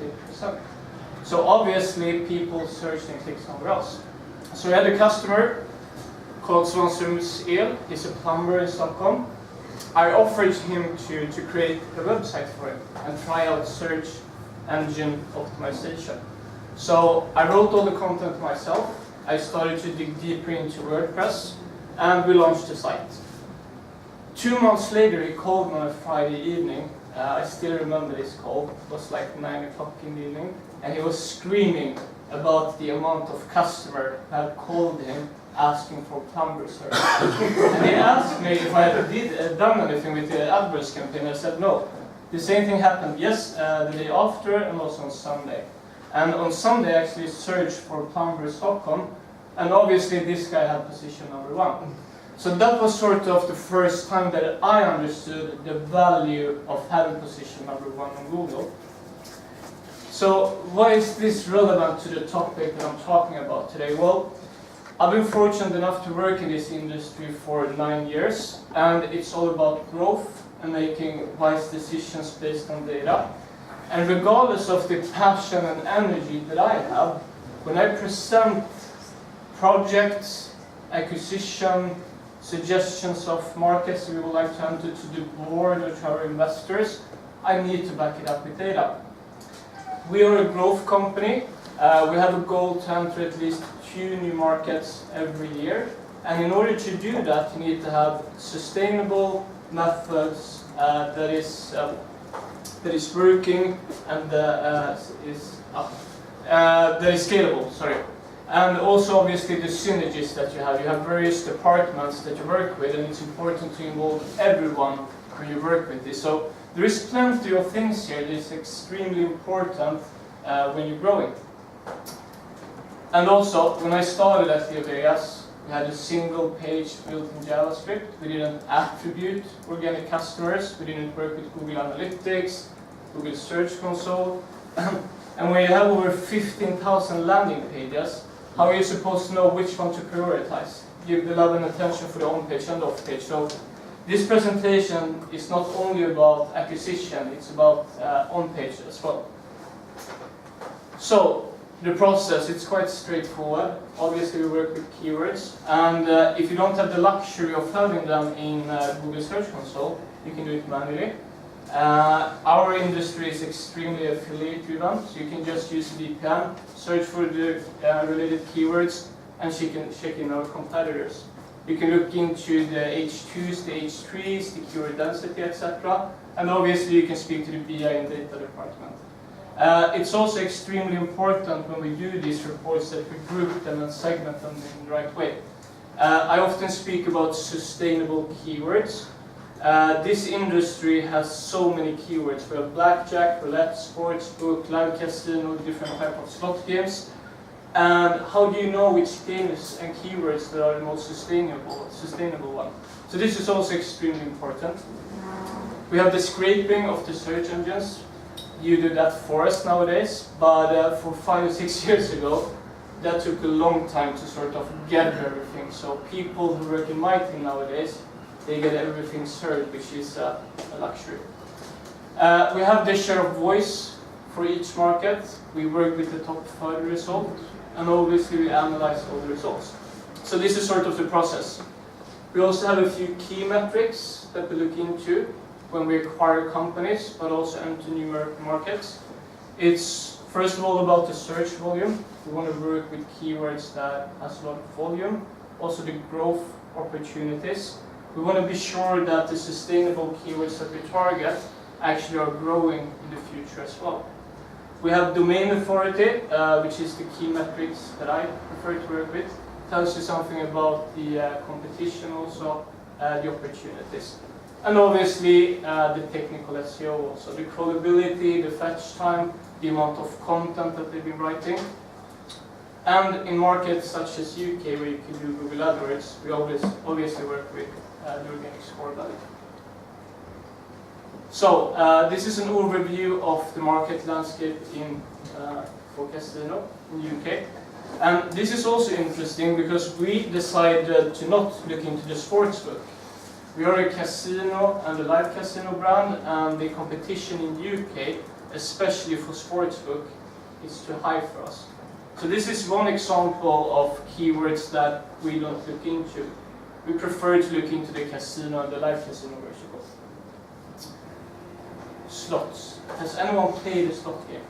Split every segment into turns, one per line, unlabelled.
68%. So obviously people searched and clicked somewhere else. So we had a customer called Svanströms El. He's a plumber in Stockholm. I offered him to create a website for him and try out search engine optimization. So I wrote all the content myself. I started to dig deeper into WordPress, and we launched the site. 2 months later, he called me on a Friday evening. I still remember this call. It was like 9 o'clock in the evening, and he was screaming about the amount of customers who had called him asking for plumber service. And he asked me if I had done anything with the AdWords campaign. I said no. The same thing happened, yes, the day after and also on Sunday. And on Sunday I actually searched for plumber Stockholm, and obviously this guy had position number 1. So that was sort of the first time that I understood the value of having position number 1 on Google. So why is this relevant to the topic that I'm talking about today? Well, I've been fortunate enough to work in this industry for 9 years, and it's all about growth and making wise decisions based on data. And regardless of the passion and energy that I have, when I present projects, acquisition, suggestions of markets we would like to enter to the board or to our investors, I need to back it up with data. We are a growth company. We have a goal to enter at least 2 new markets every year. And in order to do that, you need to have sustainable methods that is working and that is scalable. Sorry. And also obviously the synergies that you have. You have various departments that you work with, and it's important to involve everyone when you work with this. So there is plenty of things here that is extremely important when you're growing. And also, when I started at LeoVegas, we had a single page built in JavaScript. We didn't attribute organic customers. We didn't work with Google Analytics, Google Search Console. And when you have over 15,000 landing pages, how are you supposed to know which one to prioritize? Give the love and attention for the on-page and off-page. So this presentation is not only about acquisition, it's about on-page as well. So the process, it's quite straightforward. Obviously we work with keywords, and if you don't have the luxury of having them in Google Search Console, you can do it manually. Our industry is extremely affiliate driven, so you can just use VPN, search for the related keywords, and check in our competitors. You can look into the H2s, the H3s, the keyword density, etc. And obviously you can speak to the BI and data department. It's also extremely important when we do these reports that we group them and segment them in the right way. I often speak about sustainable keywords. This industry has so many keywords. We have blackjack, roulette, sportsbook, live casino, different types of slot games. And how do you know which games and keywords that are the most sustainable one? So this is also extremely important. We have the scraping of the search engines. You do that for us nowadays, but for 5 or 6 years ago, that took a long time to sort of gather everything. So people who work in my team nowadays, they get everything served, which is a luxury. We have the share of voice for each market. We work with the top 30 result, and obviously we analyze all the results. So this is sort of the process. We also have a few key metrics that we look into when we acquire companies, but also enter new markets. It's first of all about the search volume. We want to work with keywords that has a lot of volume. Also the growth opportunities. We want to be sure that the sustainable keywords that we target actually are growing in the future as well. We have domain authority, which is the key metrics that I prefer to work with. Tells you something about the competition, also the opportunities. And obviously the technical SEO also, the crawlability, the fetch time, the amount of content that they've been writing. And in markets such as UK, where you can do Google AdWords, we obviously work with the organic score value. So this is an overview of the market landscape for casino in the UK. And this is also interesting because we decided to not look into the sportsbook. We are a casino and a live casino brand, and the competition in the UK especially for sportsbook, it's too high for us. So this is one example of keywords that we don't look into. We prefer to look into the casino and the live casino vertical. Slots. Has anyone played a slot game?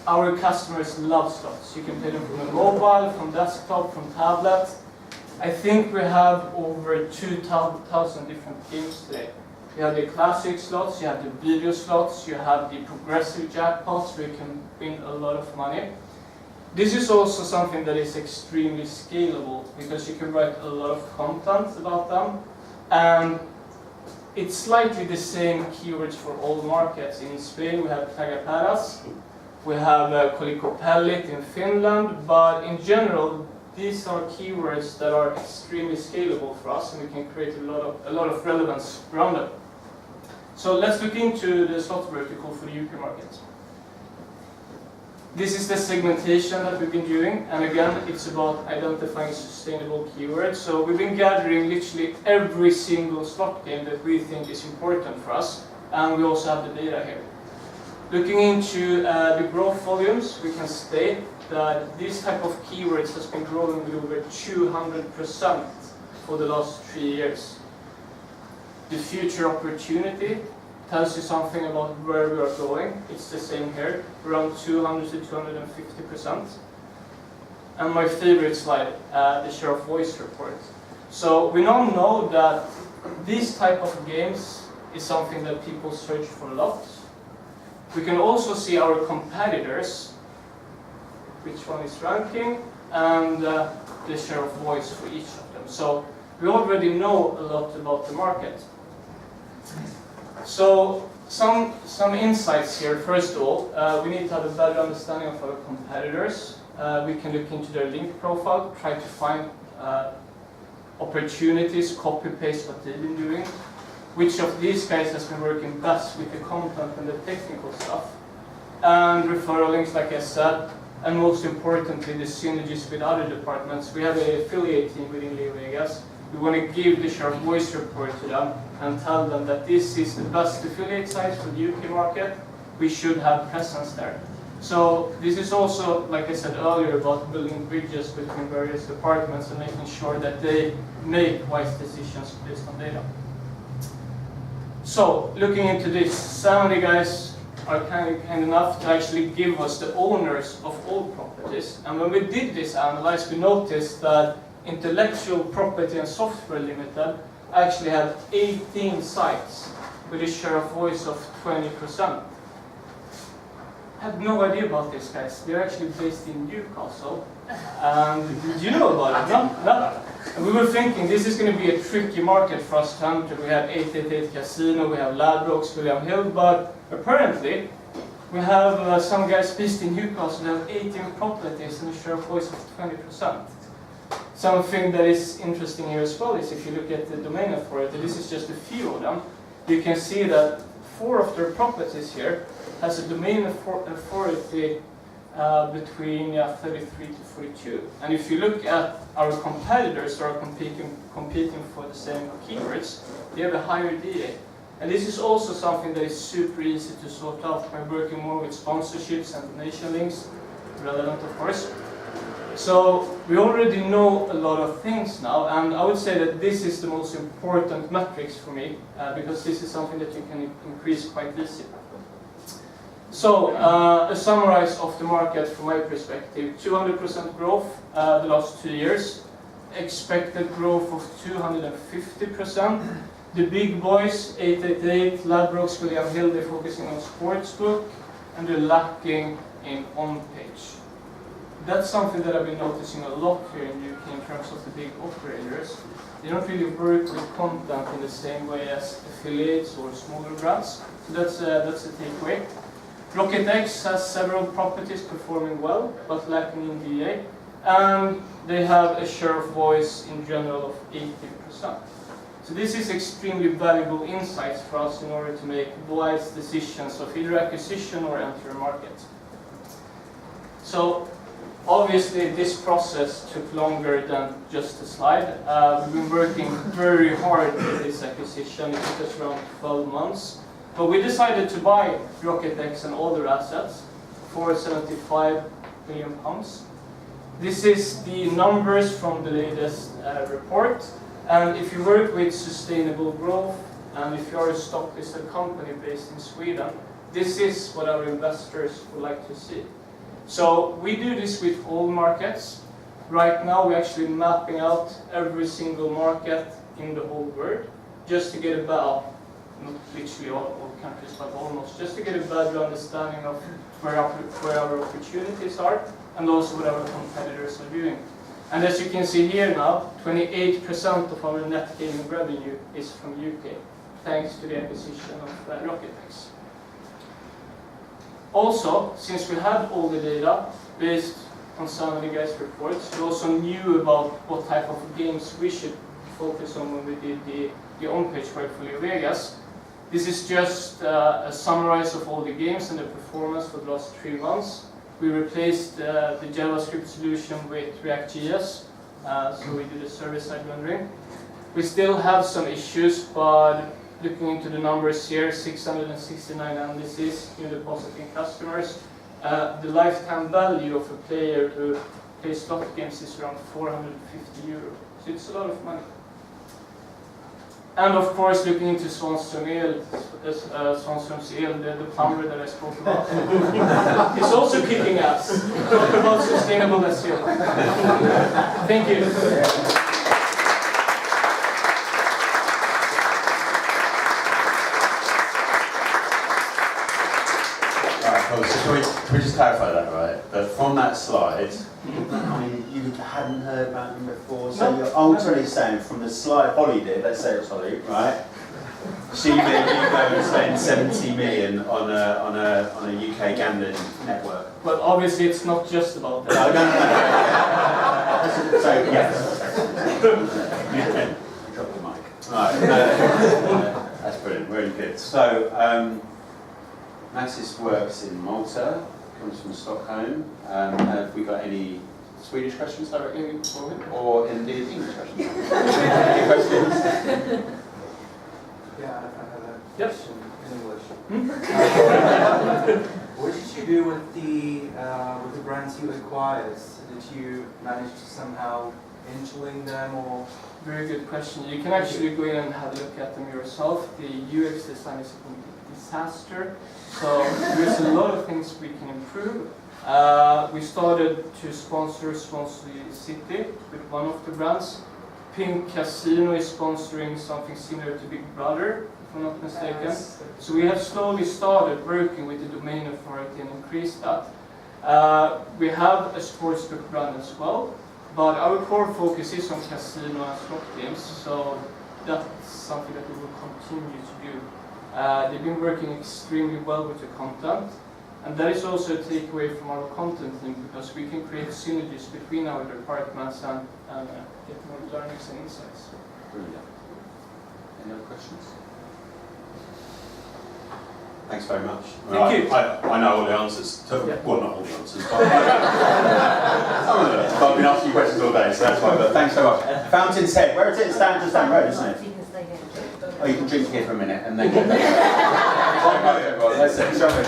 Our customers love slots. You can play them from a mobile, from desktop, from tablet. I think we have over 2,000 different games today. You have the classic slots, you have the video slots, you have the progressive jackpots where you can win a lot of money. This is also something that is extremely scalable because you can write a lot of content about them, and it's slightly the same keywords for all markets. In Spain we have Tagaparas, we have Kolikopellit in Finland, but in general these are keywords that are extremely scalable for us, and we can create a lot of relevance around them. So let's look into the slot vertical for the UK market. This is the segmentation that we've been doing, and again, it's about identifying sustainable keywords. So we've been gathering literally every single slot game that we think is important for us, and we also have the data here. Looking into the growth volumes, we can state that this type of keywords has been growing with over 200% for the last 3 years. The future opportunity tells you something about where we are going. It's the same here, around 200 to 250%. And my favorite slide, the share of voice report. So we now know that this type of games is something that people search for a lot. We can also see our competitors, which one is ranking, and the share of voice for each of them. So we already know a lot about the market. So some insights here. First of all, we need to have a better understanding of our competitors. We can look into their link profile, try to find opportunities, copy-paste what they've been doing. Which of these guys has been working best with the content and the technical stuff. And referral links, like I said, and most importantly, the synergies with other departments. We have an affiliate team within LeoVegas. We want to give the share of voice report to them and tell them that this is the best affiliate site for the UK market. We should have presence there. So this is also, like I said earlier, about building bridges between various departments and making sure that they make wise decisions based on data. So looking into this, some of the guys are kind enough to actually give us the owners of all properties. And when we did this analysis, we noticed that Intellectual Property and Software Limited actually had 18 sites with a share of voice of 20%. I had no idea about this, guys. They're actually based in Newcastle. Did you know about it? No? And we were thinking this is going to be a tricky market for us to enter. We have 888 Casino, we have Ladbrokes, William Hill, but apparently we have some guys based in Newcastle that have 18 properties and a share of voice of 20%. Something that is interesting here as well is if you look at the domain authority, this is just a few of them, you can see that 4 of their properties here has a domain authority between 33 to 42. And if you look at our competitors who are competing for the same keywords, they have a higher DA. And this is also something that is super easy to sort out by working more with sponsorships and donation links, relevant of course. So we already know a lot of things now, and I would say that this is the most important metrics for me, because this is something that you can increase quite easily. So, a summary of the market from my perspective, 200% growth the last 2 years, expected growth of 250%. The big boys, 888, Ladbrokes, William Hill, they're focusing on sportsbook, and they're lacking in on-page. That's something that I've been noticing a lot here in the UK in terms of the big operators. They don't really work with content in the same way as affiliates or smaller brands. So that's a takeaway. RocketX has several properties performing well, but lacking in DA. And they have a share of voice in general of 80%. So this is extremely valuable insights for us in order to make wise decisions of either acquisition or enter a market. So obviously this process took longer than just a slide. We've been working very hard with this acquisition. It took us around 12 months. But we decided to buy RocketX and all their assets for £75 million. This is the numbers from the latest report. And if you work with sustainable growth, and if you are a stock-listed company based in Sweden, this is what our investors would like to see. So we do this with all markets. Right now we're actually mapping out every single market in the whole world, just to get a better, not literally all countries, but almost, just to get a better understanding of where our opportunities are, and also what our competitors are doing. And as you can see here now, 28% of our net gaming revenue is from UK, thanks to the acquisition of RocketX. Also, since we had all the data based on some of the guys' reports, we also knew about what type of games we should focus on when we did the on-page work for LeoVegas. This is just a summary of all the games and the performance for the last 3 months. We replaced the JavaScript solution with React.js, so we did a server-side rendering. We still have some issues, but looking into the numbers here, 669 analyses, new depositing customers. The lifetime value of a player who plays slot games is around €450, so it's a lot of money. And of course, looking into Svanströms El, the plumber that I spoke about, it's also kicking ass. Talk about sustainable SEO. Thank you.
So can we just clarify that, right? That from that slide, I mean, you hadn't heard about them before, so
no,
you're ultimately saying from the slide Holly did, let's say it's Holly, right? She made you go and spend 70 million on a UK gambling network.
But obviously it's not just about that.
No. So, yes. Drop the mic. Right. That's brilliant, really good. So, Mattias works in Malta, comes from Stockholm. Have we got any Swedish questions directly for him? Or indeed English questions? Any questions?
Yeah, I have a
Yep.
question in English. What did you do with the brands you acquired? Did you manage to somehow interlink them, or?
Very good question. You can actually go in and have a look at them yourself. The UX design is a complete disaster. So there's a lot of things we can improve. We started to sponsor Swansea City with one of the brands. Pink Casino is sponsoring something similar to Big Brother, if I'm not mistaken.
Yes.
So we have slowly started working with the domain authority and increased that. We have a sportsbook brand as well, but our core focus is on casino and slot games, so that's something that we will continue to do. They've been working extremely well with the content, and that is also a takeaway from our content team, because we can create synergies between our departments and get more learnings and insights.
Brilliant. Any other questions? Thanks very much.
Thank you.
I know all the answers. Well, not all the answers, but I've been asking you questions all day, so that's why. But thanks so much. Fountain's Head, where is it? It's just down the road, isn't it? Oh, you can drink here for a minute and then get back. Let's show it.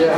Yeah.